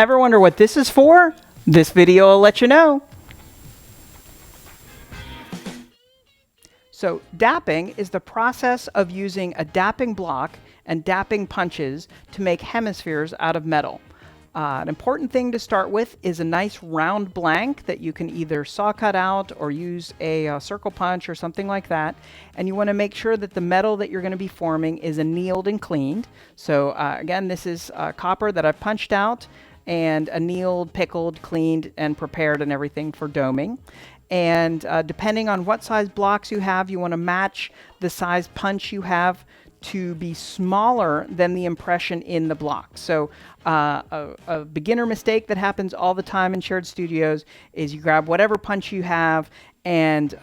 Ever wonder what this is for? This video will let you know. So dapping is the process of using a dapping block and dapping punches to make hemispheres out of metal. An important thing to start with is a nice round blank that you can either saw cut out or use a circle punch or something like that. And you want to make sure that the metal that you're going to be forming is annealed and cleaned. So again, this is copper that I've punched out and annealed, pickled, cleaned, and prepared and everything for doming. And depending on what size blocks you have, you want to match the size punch you have to be smaller than the impression in the block. So a beginner mistake that happens all the time in shared studios is you grab whatever punch you have and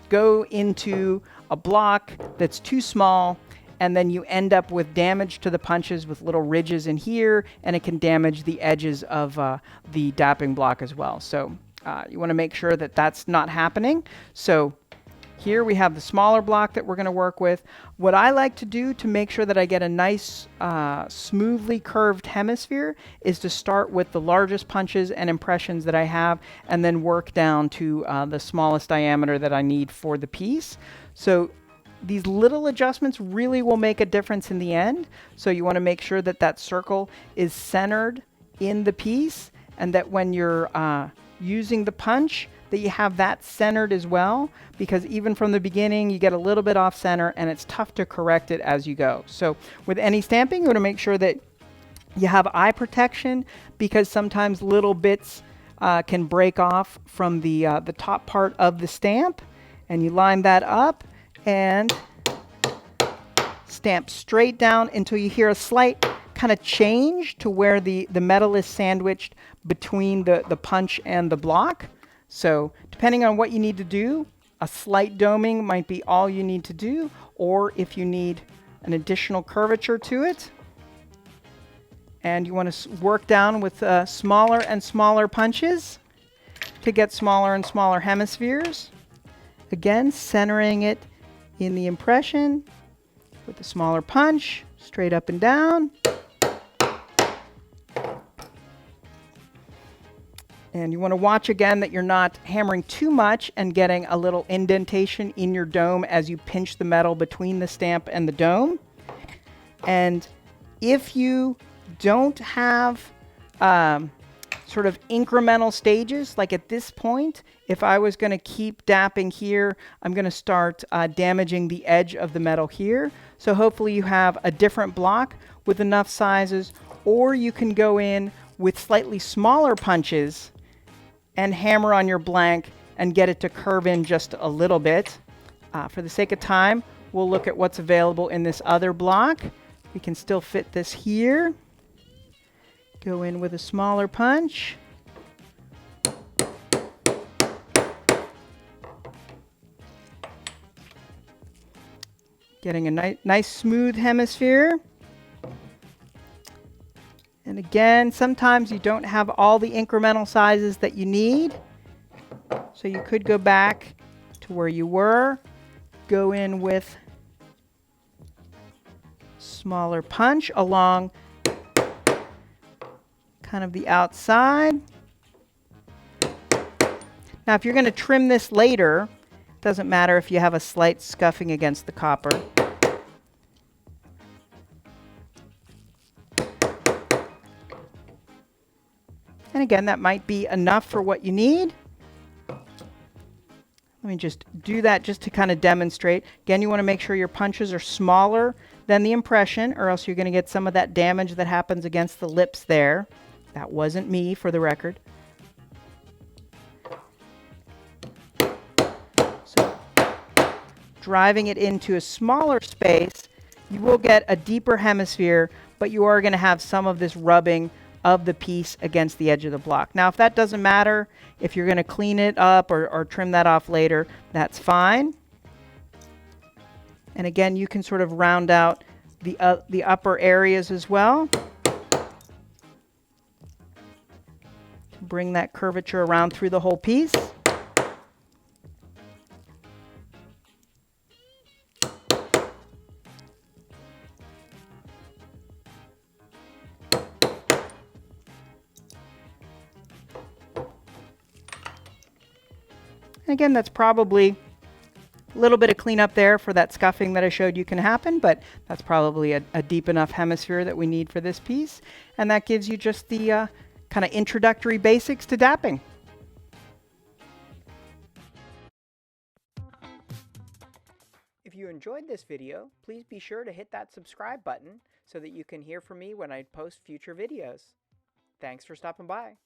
go into a block that's too small, and then you end up with damage to the punches with little ridges in here, and it can damage the edges of the dapping block as well. So you want to make sure that that's not happening. So here we have the smaller block that we're going to work with. What I like to do to make sure that I get a nice smoothly curved hemisphere is to start with the largest punches and impressions that I have and then work down to the smallest diameter that I need for the piece. So these little adjustments really will make a difference in the end. So you want to make sure that that circle is centered in the piece, and that when you're using the punch, that you have that centered as well, because even from the beginning you get a little bit off center and it's tough to correct it as you go. So with any stamping, you want to make sure that you have eye protection, because sometimes little bits can break off from the top part of the stamp, and you line that up and stamp straight down until you hear a slight kind of change to where the metal is sandwiched between the punch and the block. So depending on what you need to do, a slight doming might be all you need to do, or if you need an additional curvature to it, and you want to work down with smaller and smaller punches to get smaller and smaller hemispheres. Again, centering it in the impression with a smaller punch, straight up and down. And you want to watch again that you're not hammering too much and getting a little indentation in your dome as you pinch the metal between the stamp and the dome. And if you don't have sort of incremental stages, like at this point, if I was going to keep dapping here, I'm going to start damaging the edge of the metal here. So hopefully you have a different block with enough sizes, or you can go in with slightly smaller punches and hammer on your blank and get it to curve in just a little bit. For the sake of time, we'll look at what's available in this other block. We can still fit this here. Go in with a smaller punch. Getting a nice smooth hemisphere. And again, sometimes you don't have all the incremental sizes that you need. So you could go back to where you were, go in with smaller punch along kind of the outside. Now, if you're going to trim this later, it doesn't matter if you have a slight scuffing against the copper. And again, that might be enough for what you need. Let me just do that just to kind of demonstrate. Again, you want to make sure your punches are smaller than the impression, or else you're going to get some of that damage that happens against the lips there. That wasn't me, for the record. So, driving it into a smaller space, you will get a deeper hemisphere, but you are going to have some of this rubbing of the piece against the edge of the block. Now, if that doesn't matter, if you're going to clean it up or trim that off later, that's fine. And again, you can sort of round out the upper areas as well to bring that curvature around through the whole piece. Again, that's probably a little bit of cleanup there for that scuffing that I showed you can happen, but that's probably a deep enough hemisphere that we need for this piece. And that gives you just the kind of introductory basics to dapping. If you enjoyed this video, please be sure to hit that subscribe button so that you can hear from me when I post future videos. Thanks for stopping by.